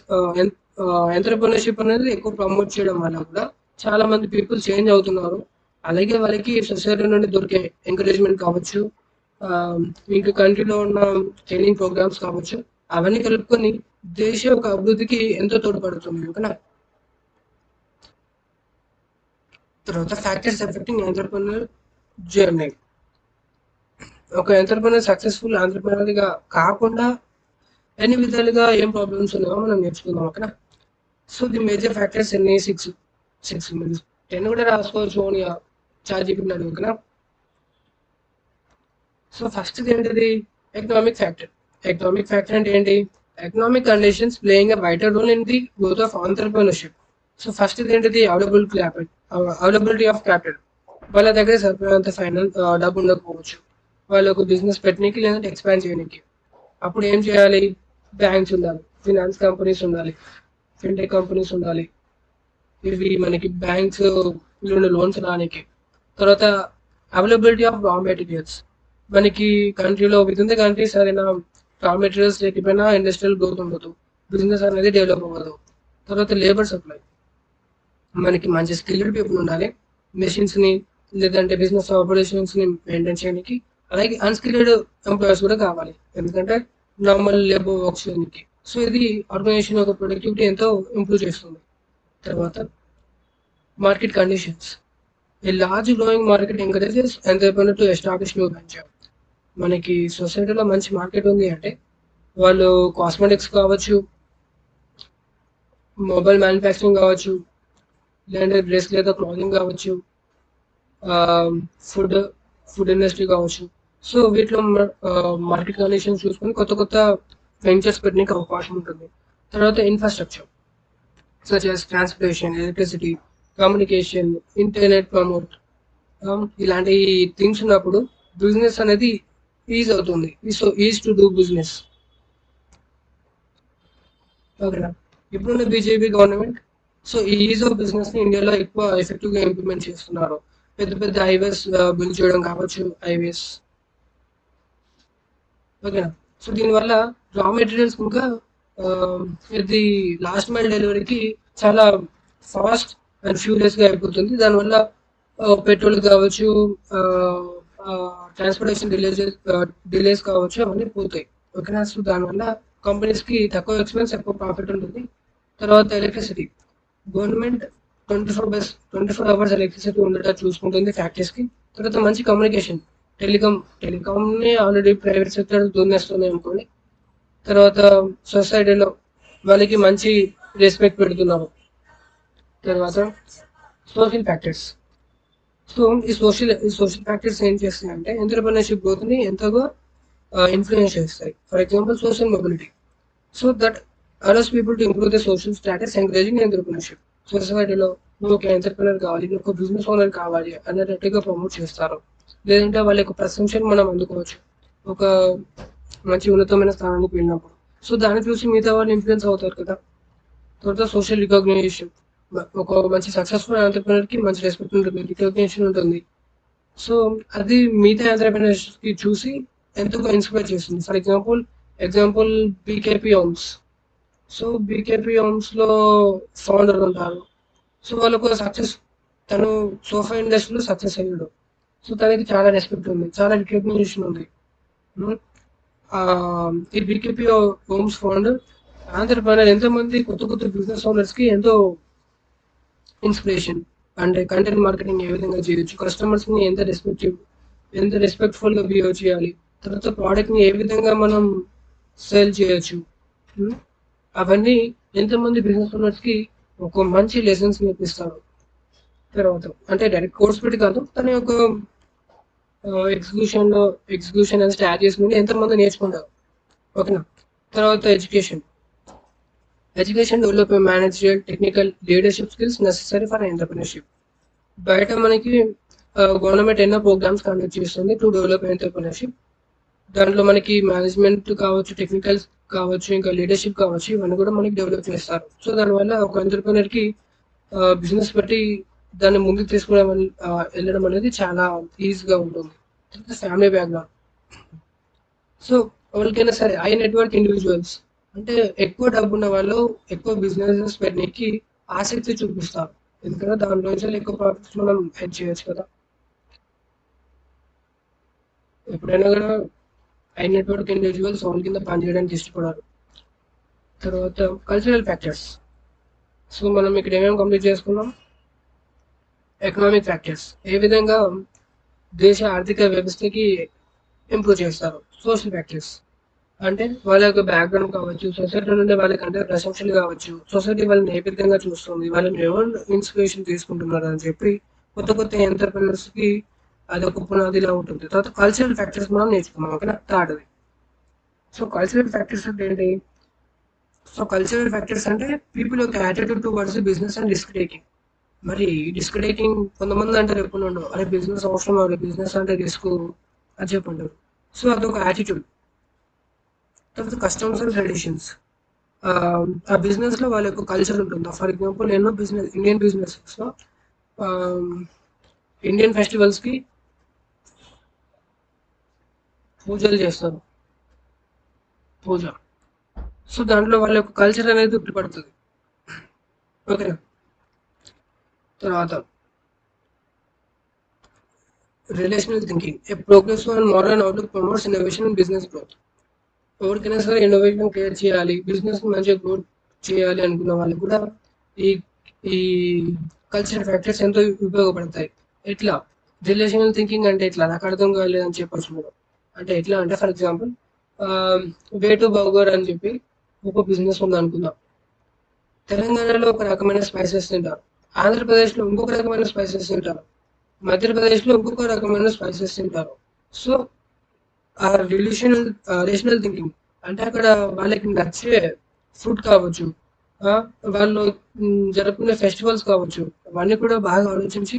ఎంటర్‌ప్రెన్యూర్‌షిప్ అనేది ఎక్కువ ప్రమోట్ చేయడం వల్ల కూడా చాలా మంది పీపుల్ చేంజ్ అవుతున్నారు. అలాగే వాళ్ళకి సొసైటీ నుండి దొరికే ఎంకరేజ్‌మెంట్ కావచ్చు, ఇంకా కంట్రీలో ఉన్న ట్రైనింగ్ ప్రోగ్రామ్స్ కావచ్చు, అవన్నీ కలుపుకొని దేశ యొక్క అభివృద్ధికి ఎంతో తోడ్పడుతుంది. ఓకేనా? తర్వాత ఫ్యాక్టర్స్ ఎఫెక్టింగ్ ఎంటర్‌ప్రెన్యూర్ జర్నీ. ఒక ఎంటర్‌ప్రెన్యూర్ సక్సెస్‌ఫుల్ ఎంటర్‌ప్రెన్యూర్‌గా కాకుండా ఎన్ని విధాలుగా ఏం ప్రాబ్లమ్స్ ఉన్నాయో మనం నేర్చుకుందాం. ఓకేనా? సో ది మేజర్ ఫ్యాక్టర్స్ ఎన్ని 6 మీన్స్ 10 కూడా రాసుకోవచ్చు అని చాట్‌జీపీటీని అడిగి. ఓకేనా? సో ఫస్ట్‌ది ఏంటిది? Economic factor. ఎకనామిక్ ఫ్యాక్టర్ అంటే ఏంటి? Economic conditions playing a vital role in the growth of entrepreneurship. So ఫస్ట్‌ది ఏంటిది? Availability of capital. వాళ్ళ దగ్గర సరిపోయేంత డబ్బు ఉండకపోవచ్చు. వాళ్ళు ఒక బిజినెస్ పెట్టనీకి లేదంటే ఎక్స్పాండ్ చేయనీకి. అప్పుడు ఏం చేయాలి? బ్యాంక్స్ ఉండాలి, ఫినాన్స్ కంపెనీస్ ఉండాలి, ఫిన్‌టెక్ కంపెనీస్ ఉండాలి. ఇవి మనకి బ్యాంక్స్ నుండి లోన్స్ రానీకి. తర్వాత అవైలబిలిటీ ఆఫ్ రా మెటీరియల్స్. మనకి కంట్రీలో వితిన్ ద కంట్రీ సరైన రా మెటీరియల్స్ లేకపోయినా ఇండస్ట్రియల్ గ్రోత్ ఉండదు. బిజినెస్ అనేది డెవలప్ అవ్వదు. తర్వాత లేబర్ సప్లై. మనకి మంచి స్కిల్డ్ పీపుల్ ఉండాలి. మెషిన్స్‌ని లేదంటే బిజినెస్ ఆపరేషన్స్‌ని మెయింటైన్ చేయనీకి. అలాగే అన్‌స్కిల్డ్ ఎంప్లాయీస్ కూడా కావాలి. ఎందుకంటే నార్మల్ లేబర్ వర్క్స్ చేయనీకి. సో ఇది ఆర్గనైజేషన్ యొక్క ప్రొడక్టివిటీ ఎంతో ఇంప్రూవ్ చేస్తుంది. తర్వాత market conditions. A large growing market encourages entrepreneur to establish new venture. మనకి సొసైటీలో మంచి మార్కెట్ ఉంది అంటే వాళ్ళు కాస్మెటిక్స్ కావచ్చు, మొబైల్ మ్యానుఫ్యాక్చరింగ్ కావచ్చు, లేదంటే డ్రెస్ లేదా క్లాతింగ్ కావచ్చు, ఫుడ్ ఫుడ్ ఇండస్ట్రీ కావచ్చు. సో వీటిలో మార్కెట్ కండిషన్స్ చూసుకొని కొత్త కొత్త వెంచర్స్ పెట్టడానికి అవకాశం ఉంటుంది. తర్వాత infrastructure such as transportation, electricity, communication, internet promote, ఇలాంటి థింగ్స్ ఉన్నప్పుడు బిజినెస్ అనేది ఈజీ అవుతుంది. So ease to do business. ఓకేనా? ఇప్పుడున్న బీజేపీ గవర్నమెంట్ సో ఈ ఈజ్ ఆఫ్ బిజినెస్‌ని ఇండియాలో ఎక్కువ ఎఫెక్టివ్‌గా ఇంప్లిమెంట్ చేస్తున్నారు. పెద్ద పెద్ద హైవేస్ బిల్డ్ చేయడం కావచ్చు, హైవేస్. ఓకేనా? సో దీనివల్ల రా మెటీరియల్స్ ఇంకా ఇది లాస్ట్ మైల్ డెలివరీకి చాలా ఫాస్ట్ అండ్ ఫ్యూరియస్‌గా అయిపోతుంది. దానివల్ల పెట్రోల్ కావచ్చు, ట్రాన్స్‌పోర్టేషన్ డిలేస్ కావచ్చు అవన్నీ పోతాయి. ఓకేనా? సో దానివల్ల కంపెనీస్‌కి తక్కువ ఎక్స్‌పెన్స్, ఎక్కువ ప్రాఫిట్ ఉంటుంది. తర్వాత ఎలక్ట్రిసిటీ. గవర్నమెంట్ 24 అవర్స్ ఎలక్ట్రిసిటీ ఉండేటట్టు చూసుకుంటుంది ఫ్యాక్టరీస్‌కి. తర్వాత మంచి కమ్యూనికేషన్. టెలికాంని ఆల్రెడీ ప్రైవేట్ సెక్టర్ దున్నేస్తుంది అనుకోండి. తర్వాత సొసైటీలో వాళ్ళకి మంచి రెస్పెక్ట్ పెడుతున్నారు. తర్వాత సోషల్ ఫ్యాక్టర్స్. సో ఈ సోషల్ ఫ్యాక్టర్స్ ఏం చేస్తాయంటే ఎంటర్‌ప్రెన్యూర్‌షిప్ గ్రోత్‌ని ఎంతగా ఇన్‌ఫ్లుయెన్స్ చేస్తాయి. For example social mobility. So that allows people to improve the social status encouraging entrepreneurship. సొసైటీలో నువ్వు ఒక ఎంటర్‌ప్రెన్యూర్ కావాలి, నువ్వు ఒక బిజినెస్ ఓనర్ కావాలి అనేటట్టుగా ప్రమోట్ చేస్తారు. లేదంటే వాళ్ళ యొక్క ప్రశంసను మనం అందుకోవచ్చు. ఒక మంచి ఉన్నతమైన స్థానానికి వెళ్ళినప్పుడు. సో దాన్ని చూసి మిగతా వాళ్ళు ఇన్‌ఫ్లుయెన్స్ అవుతారు కదా! తర్వాత సోషల్ రికగ్నిషన్. ఒక మంచి సక్సెస్‌ఫుల్ ఎంటర్‌ప్రెన్యూర్‌కి మంచి రెస్పెక్ట్ ఉంటుంది. రికగ్నిషన్ ఉంటుంది. సో అది మిగతా ఎంటర్‌ప్రెన్యూర్స్‌కి చూసి ఎంతగా ఇన్‌స్పైర్ చేస్తుంది. For example BKP homes. So BKP హోమ్స్‌లో ఫౌండర్ ఉంటారు. సో వాళ్ళొక తను సోఫా ఇండస్ట్రీలో సక్సెస్ అయ్యాడు. సో తనకి చాలా రెస్పెక్ట్ ఉంది, చాలా రికగ్నిషన్ ఉంది. ఈ బీకేపీ హోమ్స్ ఫౌండర్ ఆంధ్రప్రదేశ్ ఎంతోమంది కొత్త కొత్త బిజినెస్ ఓనర్స్కి ఎంతో ఇన్స్పిరేషన్. అంటే కంటెంట్ మార్కెటింగ్ ఏ విధంగా చేయొచ్చు, కస్టమర్స్ని ఎంత రెస్పెక్ట్ఫుల్గా బిహేవ్ చేయాలి, తర్వాత ప్రోడక్ట్ని ఏ విధంగా మనం సేల్ చేయొచ్చు, అవన్నీ ఎంతోమంది బిజినెస్ ఓనర్స్కి ఒక మంచి లెసన్స్ నేర్పిస్తారు. తర్వాత అంటే డైరెక్ట్ కోర్స్ పెట్టి కాదు, తన యొక్క ఎగ్జిక్యూషన్ అని స్టార్ట్ చేసుకుని ఎంతమంది నేర్చుకుంటారు. ఓకేనా. తర్వాత education develop manager technical leadership skills necessary for entrepreneurship. బయట మనకి గవర్నమెంట్ ఎన్నో ప్రోగ్రామ్స్ కండక్ట్ చేస్తుంది టు డెవలప్ ఎంటర్ప్రినర్షిప్. దాంట్లో మనకి మేనేజ్మెంట్ కావచ్చు, టెక్నికల్ కావచ్చు, ఇంకా లీడర్షిప్ కావచ్చు, ఇవన్నీ కూడా మనకి డెవలప్ చేస్తారు. సో దానివల్ల ఒక ఎంటర్ప్రినర్కి బిజినెస్ బట్టి దాన్ని ముందుకు తీసుకోవడం వెళ్ళడం అనేది చాలా ఈజీగా ఉంటుంది. Family background. సో ఎవరికైనా సరే హై నెట్వర్క్ ఇండివిజువల్స్ అంటే ఎక్కువ డబ్బు ఉన్న వాళ్ళు ఎక్కువ బిజినెస్ పెట్టడానికి ఆసక్తి చూపిస్తారు, ఎందుకంటే దాంట్లో ఎక్కువ ప్రాఫిట్స్ మనం హెడ్ చేయొచ్చు కదా. ఎప్పుడైనా కూడా హై నెట్వర్క్ ఇండివిజువల్స్ వాళ్ళ కింద పనిచేయడానికి ఇష్టపడారు. తర్వాత కల్చరల్ ఫ్యాక్టర్స్. సో మనం ఇక్కడ ఏమేమి కంప్లీట్ చేసుకున్నాం? ఎకనామిక్ ఫ్యాక్టర్స్ ఏ విధంగా దేశ ఆర్థిక వ్యవస్థకి ఇంప్రూవ్ చేస్తారు. సోషల్ ఫ్యాక్టర్స్ అంటే వాళ్ళ యొక్క బ్యాక్గ్రౌండ్ కావచ్చు, సొసైటీ నుండి వాళ్ళకంటే ప్రశంసలు కావచ్చు, సొసైటీ వాళ్ళని ఏ విధంగా చూస్తుంది, వాళ్ళని ఎవరు ఇన్స్పిరేషన్ తీసుకుంటున్నారు అని చెప్పి కొత్త కొత్త ఎంటర్ప్రినర్స్కి అదొక పునాదిలా ఉంటుంది. తర్వాత కల్చరల్ ఫ్యాక్టర్స్ మనం నేర్చుకున్నాం. ఓకేనా. థర్డ్ది. సో కల్చరల్ ఫ్యాక్టర్స్ అంటే ఏంటి? సో కల్చరల్ ఫ్యాక్టర్స్ అంటే పీపుల్ యొక్క attitude towards business and risk taking. మరి రిస్క్ టేకింగ్ కొంతమంది అంటారు ఎప్పుడు ఉండవు, అరే బిజినెస్ అవసరం, అరే బిజినెస్ అంటే రిస్క్ అని చెప్పంటారు. సో అదొక యాటిట్యూడ్. తర్వాత కస్టమర్స్ అండ్ ట్రెడిషన్స్. ఆ బిజినెస్లో వాళ్ళ యొక్క కల్చర్ ఉంటుంది. ఫర్ ఎగ్జాంపుల్ ఎన్నో ఇండియన్ బిజినెసెస్లో ఇండియన్ ఫెస్టివల్స్కి పూజలు చేస్తారు, పూజ. సో దాంట్లో వాళ్ళ యొక్క కల్చర్ అనేది ఉపయోగపడుతుంది. ఓకేనా. తర్వాత relational thinking. A progressive and modern outlook promotes innovation and business growth. ఎవరికైనా సరే ఇన్నోవేషన్ క్రియేట్ చేయాలి, బిజినెస్ మంచిగా గ్రోత్ చేయాలి అనుకున్న వాళ్ళకి కూడా ఈ ఈ కల్చరల్ ఫ్యాక్టర్స్ ఎంతో ఉపయోగపడతాయి. ఎట్లా? రిలేషనల్ థింకింగ్ అంటే ఎట్లా? నాకు అర్థం కాలేదని చెప్పచ్చు మీరు. అంటే ఎట్లా అంటే for example way to burger అని చెప్పి ఒక బిజినెస్ ఉంది అనుకుందాం. తెలంగాణలో ఒక రకమైన స్పైసెస్ తింటారు, ఆంధ్రప్రదేశ్లో ఇంకొక రకమైన స్పైసెస్ తింటారు, మధ్యప్రదేశ్లో ఇంకొక రకమైన స్పైసెస్ తింటారు. సో ఆ రేషనల్ థింకింగ్ అంటే అక్కడ వాళ్ళకి నచ్చే ఫుడ్ కావచ్చు, వాళ్ళు జరుపుకునే ఫెస్టివల్స్ కావచ్చు, అవన్నీ కూడా బాగా ఆలోచించి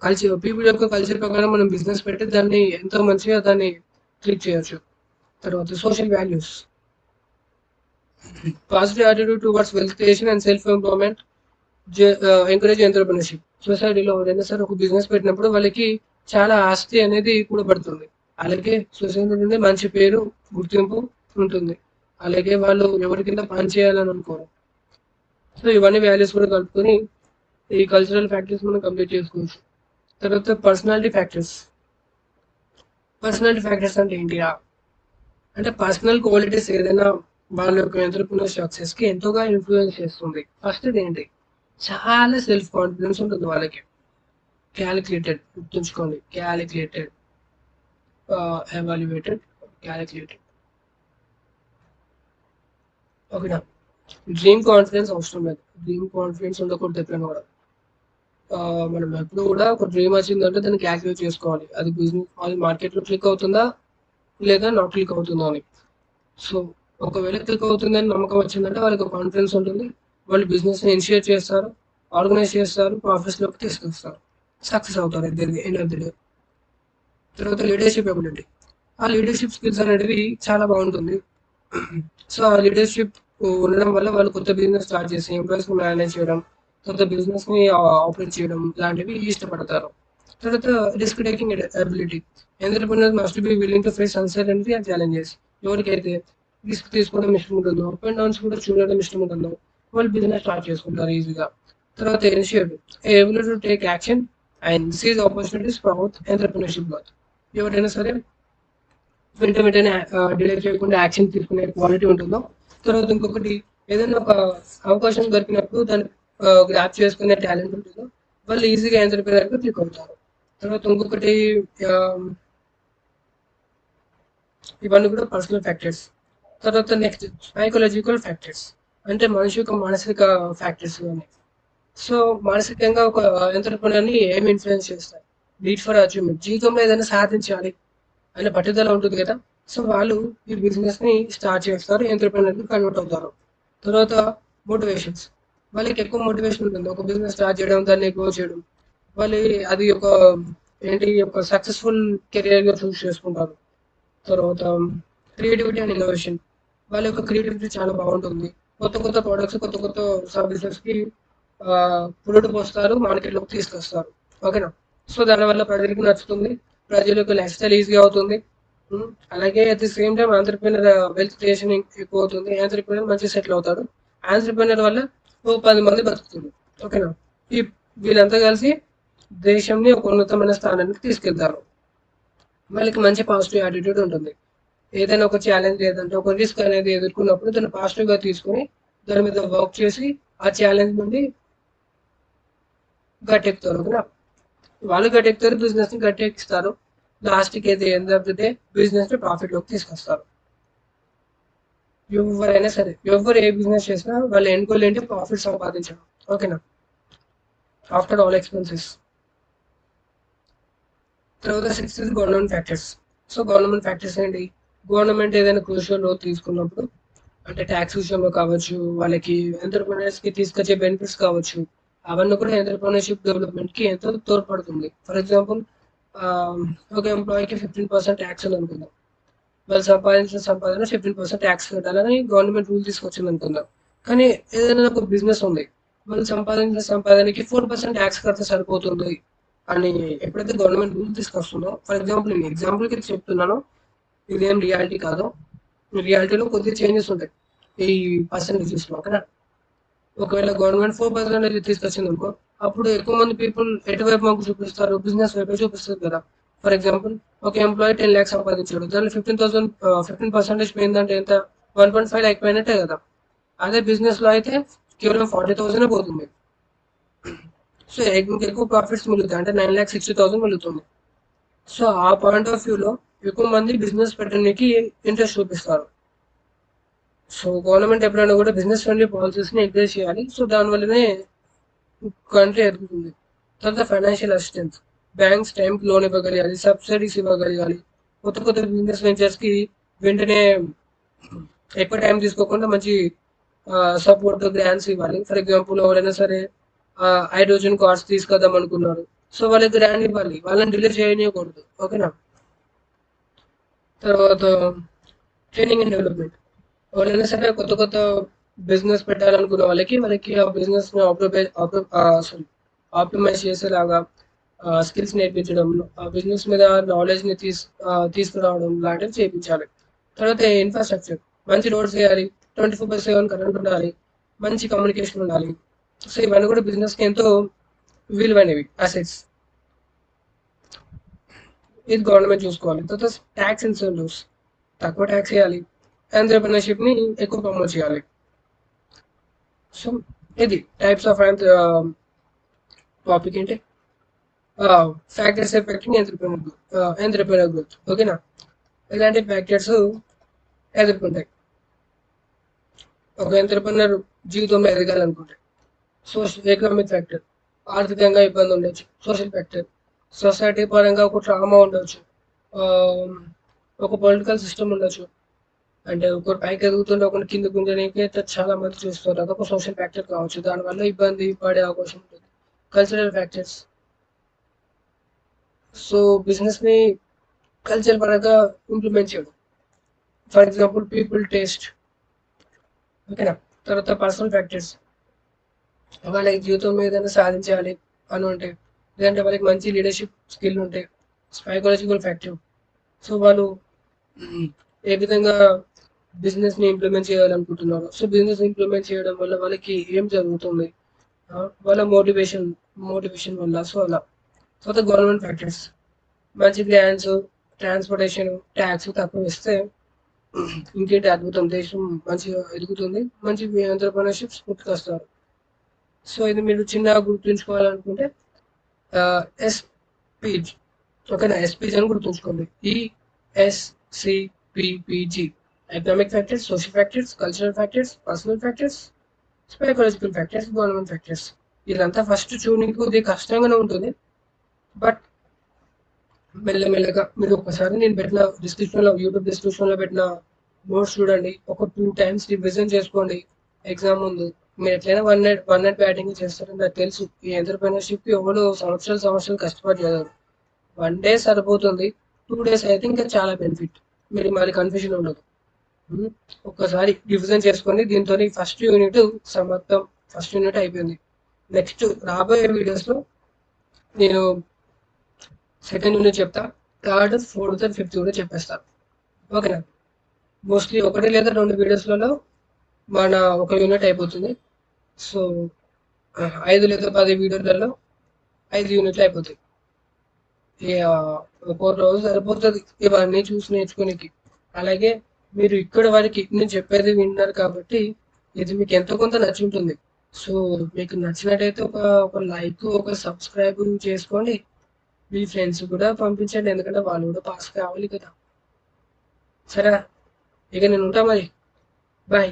కల్చర్ పీపుల్ యొక్క కల్చర్ ప్రకారం మనం బిజినెస్ పెట్టి దాన్ని ఎంతో మంచిగా దాన్ని క్లిక్ చేయొచ్చు. తర్వాత social values. Positive attitude towards wealth creation and self employment encourage entrepreneurship. సొసైటీలో ఎవరైనా సరే ఒక బిజినెస్ పెట్టినప్పుడు వాళ్ళకి చాలా ఆస్తి అనేది కూడా పడుతుంది, అలాగే సొసైటీ నుండి మంచి పేరు గుర్తింపు ఉంటుంది, అలాగే వాళ్ళు ఎవరి కింద పని చేయాలని అనుకోరు. సో ఇవన్నీ వాల్యూస్ కూడా కలుపుకొని ఈ కల్చరల్ ఫ్యాక్టర్స్ మనం కంప్లీట్ చేసుకోవచ్చు. తర్వాత పర్సనాలిటీ ఫ్యాక్టర్స్. పర్సనాలిటీ ఫ్యాక్టర్స్ అంటే ఏంటిరా అంటే పర్సనల్ క్వాలిటీస్ ఏదైనా వాళ్ళ యొక్క ఎంటర్ప్రినర్ సక్సెస్కి ఎంతోగా ఇన్ఫ్లుయెన్స్ చేస్తుంది. ఫస్ట్ ఏంటి? చాలా సెల్ఫ్ కాన్ఫిడెన్స్ ఉంటుంది వాళ్ళకి. క్యాలిక్యులేటెడ్ గుర్తుంచుకోండి, క్యాలిక్యులేటెడ్, ఎవాల్యుయేటెడ్, క్యాలిక్యులేటెడ్. ఓకేనా. డ్రీమ్ కాన్ఫిడెన్స్ అవసరం లేదు, డ్రీమ్ కాన్ఫిడెన్స్ ఉండకూడదు ఎప్పుడైనా కూడా. మనం ఎప్పుడు కూడా ఒక డ్రీమ్ వచ్చిందంటే దాన్ని క్యాల్కులేట్ చేసుకోవాలి, అది బిజినెస్ అది మార్కెట్లో క్లిక్ అవుతుందా లేదా నాట్ క్లిక్ అవుతుందా అని. సో ఒకవేళ క్లిక్ అవుతుందని నమ్మకం వచ్చిందంటే వాళ్ళకి కాన్ఫిడెన్స్ ఉంటుంది, వాళ్ళు బిజినెస్ని ఇనిషియేట్ చేస్తారు, ఆర్గనైజ్ చేస్తారు, ప్రాఫిట్స్లోకి తీసుకొస్తారు, సక్సెస్ అవుతారు ఎండ్ ఆఫ్ ది డే. తర్వాత లీడర్షిప్ ఎబిలిటీ. ఆ లీడర్షిప్ స్కిల్స్ అనేటివి చాలా బాగుంటుంది. సో ఆ లీడర్షిప్ ఉండడం వల్ల వాళ్ళు కొత్త బిజినెస్ స్టార్ట్ చేసి ఎంప్లాయీస్ని మేనేజ్ చేయడం, కొత్త బిజినెస్ని ఆపరేట్ చేయడం లాంటివి ఇష్టపడతారు. తర్వాత risk taking ability. Entrepreneur must be willing to face uncertainty and challenges. ఎవరికైతే రిస్క్ తీసుకోవడం ఇష్టం ఉంటుందో, అప్ అండ్ డౌన్స్ కూడా చూడడం ఇష్టం ఉంటుందో వాళ్ళు బిజినెస్ స్టార్ట్ చేసుకుంటారు ఈజీగా. తర్వాత initiative. Ability to take action and seize opportunities promote entrepreneurship growth. ఎవరైనా సరే వెంటనే డిలే చేయకుండా యాక్షన్ తీసుకునే క్వాలిటీ ఉంటుందో, తర్వాత ఇంకొకటి ఏదైనా ఒక అవకాశం దొరికినప్పుడు దాన్ని గ్రాబ్ చేసుకునే టాలెంట్ ఉంటుందో, వాళ్ళు ఈజీగా ఎంటర్‌ప్రెన్యూర్‌గా క్లిక్ అవుతారు. తర్వాత ఇంకొకటి ఆహ్, ఇవన్నీ కూడా పర్సనల్ ఫ్యాక్టర్స్. తర్వాత నెక్స్ట్ సైకలాజికల్ ఫ్యాక్టర్స్. అంటే మనిషి యొక్క మానసిక ఫ్యాక్టర్స్ ఇవన్నీ. సో, మానసికంగా ఒక ఎంటర్‌ప్రెన్యూర్‌ని ఏమి ఇన్‌ఫ్లుయెన్స్ చేస్తాయి? Need for achievement. జీవితంలో ఏదైనా సాధించాలి అనే పట్టుదల ఉంటుంది కదా! సో, వాళ్ళు ఈ బిజినెస్‌ని స్టార్ట్ చేస్తారు. ఎంటర్‌ప్రెన్యూర్‌గా కన్వర్ట్ అవుతారు. తర్వాత మోటివేషన్స్. వాళ్ళకి ఎక్కువ మోటివేషన్ ఉంటుంది. ఒక బిజినెస్ స్టార్ట్ చేయడం, దాన్ని గ్రో చేయడం. వాళ్ళు అది ఒక ఒక సక్సెస్‌ఫుల్ కెరియర్‌గా చూజ్ చేసుకుంటారు. తర్వాత క్రియేటివిటీ అండ్ ఇన్నోవేషన్. వాళ్ళ యొక్క క్రియేటివిటీ చాలా బాగుంటుంది. కొత్త కొత్త ప్రొడక్ట్స్, కొత్త కొత్త సర్వీసెస్‌కి పురుడు పోస్తారు. మార్కెట్‌లోకి తీసుకొస్తారు. ఓకేనా? సో, దానివల్ల ప్రజలకి నచ్చుతుంది. ప్రజల యొక్క లైఫ్ స్టైల్ ఈజీగా అవుతుంది. అలాగే at the same time entrepreneur wealth creation ఎక్కువ అవుతుంది. ఎంటర్‌ప్రెన్యూర్ మంచిగా సెటిల్ అవుతాడు. ఎంటర్‌ప్రెన్యూర్ వల్ల ఓ 10 మంది బతుకుతుంది. ఓకేనా? ఈ వీళ్ళంతా కలిసి దేశంని ఒక ఉన్నతమైన స్థానానికి తీసుకెళ్తారు. వాళ్ళకి మంచి పాజిటివ్ యాటిట్యూడ్ ఉంటుంది. ఏదైనా ఒక ఛాలెంజ్ లేదంటే ఒక రిస్క్ అనేది ఎదుర్కొన్నప్పుడు దాన్ని పాజిటివ్‌గా తీసుకొని దాని మీద వర్క్ చేసి ఆ ఛాలెంజ్ నుండి గట్టెక్కుతారు. ఓకేనా? వాళ్ళు గట్టెక్కుతారు. బిజినెస్‌ని గట్టెక్కిస్తారు. లాస్ట్‌కి అయితే ఎండ్ ఆఫ్ ది డే బిజినెస్‌ని ప్రాఫిట్‌లోకి తీసుకొస్తారు. ఎవరైనా సరే, ఎవరు ఏ బిజినెస్ చేసినా వాళ్ళ ఎండ్ గోల్ ఏంటి? ప్రాఫిట్ సంపాదించడం. ఓకేనా? After all expenses. తర్వాత sixth government factors. So, government factors ఏంటి? గవర్నమెంట్ ఏదైనా క్రూషియల్ రోల్ తీసుకున్నప్పుడు అంటే ట్యాక్స్ విషయంలో కావచ్చు, వాళ్ళకి ఎంటర్‌ప్రెన్యూర్స్‌కి తీసుకొచ్చే బెనిఫిట్స్ కావచ్చు, అవన్నీ కూడా ఎంటర్‌ప్రెన్యూర్‌షిప్ డెవలప్‌మెంట్‌కి ఎంతో తోడ్పడుతుంది. ఫర్ ఎగ్జాంపుల్ ఆహ్, ఒక ఎంప్లాయీకి 15% ట్యాక్స్ ఉందనుకుందాం. వాళ్ళు సంపాదించిన సంపాదన 15% ట్యాక్స్ కట్టాలని గవర్నమెంట్ రూల్ తీసుకొచ్చిందనుకుందాం. కానీ ఏదైనా ఒక బిజినెస్ ఉంది. వాళ్ళు సంపాదించిన సంపాదనకి 4% ట్యాక్స్ కడితే సరిపోతుంది అని ఎప్పుడైతే గవర్నమెంట్ రూల్ తీసుకొస్తుందో, ఫర్ ఎగ్జాంపుల్ నేను ఎగ్జాంపుల్‌కి చెప్తున్నాను. ఇదేం రియాలిటీ కాదు. రియాలిటీలో కొద్దిగా చేంజెస్ ఉంటాయి. ఈ పర్సెంటేజెస్‌లో ఓకేనా? ఒకవేళ గవర్నమెంట్ 4% తీసుకొచ్చిందనుకో, అప్పుడు ఎక్కువ మంది పీపుల్ ఎటువైపు మొగ్గు చూపిస్తారు? బిజినెస్ వైపే చూపిస్తారు కదా! ఫర్ ఎగ్జాంపుల్ ఒక ఎంప్లాయీ 10,00,000 సంపాదించాడు. దాంట్లో 15% పోయిందంటే ఎంత? 1.5 అయిపోయినట్టే కదా! అదే బిజినెస్‌లో అయితే కేవలం 40,000 పోతుంది. సో, ఇంకెక్కువ ప్రాఫిట్స్ మిగులుతాయి. అంటే 9,60,000 మిగులుతుంది. సో, ఆ పాయింట్ ఆఫ్ వ్యూలో ఎక్కువ మంది బిజినెస్ పెట్టడానికి ఇంట్రెస్ట్ చూపిస్తారు. సో, గవర్నమెంట్ ఎప్పుడైనా కూడా బిజినెస్ ఫ్రెండ్లీ పాలసీస్‌ని ఎంకరేజ్ చేయాలి. సో, దానివల్లనే కంట్రీ ఎదుగుతుంది. తర్వాత ఫైనాన్షియల్ అసిస్టెన్స్. బ్యాంక్స్ టైంకి లోన్ ఇవ్వగలగాలి, సబ్సిడీస్ ఇవ్వగలగాలి. కొత్త కొత్త బిజినెస్ వెంచర్స్‌కి వెంటనే ఎక్కువ టైం తీసుకోకుండా మంచి సపోర్ట్ గ్రాంట్స్ ఇవ్వాలి. ఫర్ ఎగ్జాంపుల్ ఎవరైనా సరే హైడ్రోజన్ కార్స్ తీసుకొద్దాం అనుకున్నారు. సో, వాళ్ళకి గ్రాంట్ ఇవ్వాలి. వాళ్ళని డిలే చేయనీయకూడదు. ఓకేనా? తర్వాత ట్రైనింగ్ అండ్ డెవలప్‌మెంట్. ఎవరైనా సరే కొత్త కొత్త బిజినెస్ పెట్టాలనుకున్న వాళ్ళకి ఆ బిజినెస్‌ని ఆప్టిమైజ్ చేసేలాగా స్కిల్స్ నేర్పించడం, ఆ బిజినెస్ మీద నాలెడ్జ్‌ని తీసుకురావడం లాంటివి చేపించాలి. తర్వాత ఇన్‌ఫ్రాస్ట్రక్చర్. మంచి రోడ్స్ వేయాలి. 24/7 కరెంట్ ఉండాలి. మంచి కమ్యూనికేషన్ ఉండాలి. సో, ఇవన్నీ కూడా బిజినెస్‌కి ఎంతో విలువైనవి అసెట్స్. ఇది గవర్నమెంట్ చూసుకోవాలి. తర్వాత టాక్స్ ఇన్సెంటివ్స్. తక్కువ టాక్స్ వేయాలి. ఎంటర్‌ప్రెన్యూర్‌షిప్‌ని ఎక్కువ ప్రమోట్ చేయాలి. సో, ఇది టైప్స్ ఆఫ్ టాపిక్ ఏంటి? Factors effecting entrepreneur growth. ఓకేనా? ఇలాంటి ఫ్యాక్టర్స్ ఎదుర్కొంటాయి. ఒక ఎంటర్‌ప్రెన్యూర్ జీవితంలో ఎదగాలనుకుంటే. Economic factor. ఆర్థికంగా ఇబ్బంది ఉండొచ్చు. Social factor. సొసైటీ పరంగా ఒక ట్రామా ఉండొచ్చు. ఆహ్, ఒక పొలిటికల్ సిస్టమ్ ఉండొచ్చు. అంటే ఒకరు పైకి ఎదుగుతుంటే ఒకరిని కింద గుంజనీకి అయితే చాలా మంది చూస్తారు. అదొక సోషల్ ఫ్యాక్టర్ కావచ్చు. దానివల్ల ఇబ్బంది పడే అవకాశం ఉంటుంది. Cultural factors. సో, బిజినెస్‌ని కల్చర్ పరంగా ఇంప్లిమెంట్ చేయడం. For example people taste. ఓకేనా? తర్వాత పర్సనల్ ఫ్యాక్టర్స్. వాళ్ళకి జీవితంలో ఏదైనా సాధించాలి అని ఉంటే, లేదంటే వాళ్ళకి మంచి లీడర్‌షిప్ స్కిల్ ఉంటే, సైకాలజికల్ ఫ్యాక్టర్. సో, వాళ్ళు ఏ విధంగా బిజినెస్‌ని ఇంప్లిమెంట్ చేయాలనుకుంటున్నారు. సో, బిజినెస్ ఇంప్లిమెంట్ చేయడం వల్ల వాళ్ళకి ఏం జరుగుతుంది? వాళ్ళ మోటివేషన్ వల్ల. సో, అలా. తర్వాత గవర్నమెంట్ ఫ్యాక్టర్స్, మంచి గ్రాంట్స్, ట్రాన్స్పోర్టేషన్, ట్యాక్స్ తక్కువ ఇస్తే ఇంకేంటి అద్భుతం, దేశం మంచిగా ఎదుగుతుంది, మంచి ఎంటర్‌ప్రెన్యూర్‌షిప్స్ పుట్టుకొస్తారు. సో ఇది మీరు చిన్నగా గుర్తుంచుకోవాలనుకుంటే ఎస్‌పిజి, ఓకేనా? ఎస్‌పిజి అని గుర్తుంచుకోండి. ESCPPG, economic factors, social factors, cultural factors, personal factors, psychological factors, government factors. ఇదంతా ఫస్ట్ ట్యూనింగ్ కొద్దిగా కష్టంగానే ఉంటుంది. బట్ మెల్లమెల్లగా మీరు ఒకసారి నేను పెట్టిన డిస్క్రిప్షన్లో, యూట్యూబ్ డిస్క్రిప్షన్లో పెట్టిన నోట్స్ చూడండి. ఒక 2 టైమ్స్ రివిజన్ చేసుకోండి ఎగ్జామ్ ముందు. మీరు ఎట్లయినా వన్ నైట్ బ్యాటింగ్ చేస్తారని నాకు తెలుసు. ఈ ఎంటర్‌ప్రెన్యూర్‌షిప్‌కి ఎవరు సంవత్సరాలు కష్టపడి చదవరు. 1 డే సరిపోతుంది. 2 డేస్ అయితే ఇంకా చాలా బెనిఫిట్. మీరు మళ్ళీ కన్ఫ్యూజన్ ఉండదు. హ్మ్. ఒక్కసారి రివిజన్ చేసుకోండి. దీంతోని ఫస్ట్ యూనిట్ అయిపోయింది. నెక్స్ట్ రాబోయే వీడియోస్‌లో నేను సెకండ్ యూనిట్ చెప్తా. థర్డ్, ఫోర్త్ అండ్ ఫిఫ్త్ కూడా చెప్పేస్తా. ఓకేనా? మోస్ట్లీ 1 లేదా 2 వీడియోస్‌లలో మన ఒక యూనిట్ అయిపోతుంది. సో 5 లేదా 10 వీడియోలలో 5 యూనిట్లు అయిపోతాయి. ఇగ ఒక రోజు సరిపోతది ఇవన్నీ చూసి నేర్చుకోనికి. అలాగే మీరు ఇక్కడి వరకి నేను చెప్పేది విన్నారు కాబట్టి ఇది మీకు ఎంతో కొంత నచ్చుంటుంది. సో మీకు నచ్చినట్టయితే ఒక లైక్, ఒక సబ్స్క్రైబ్ చేసుకోండి. మీ ఫ్రెండ్స్ కూడా పంపించండి. ఎందుకంటే వాళ్ళు కూడా పాస్ కావాలి కదా! సరేనా? ఇక నేను ఉంటా మరి. బాయ్.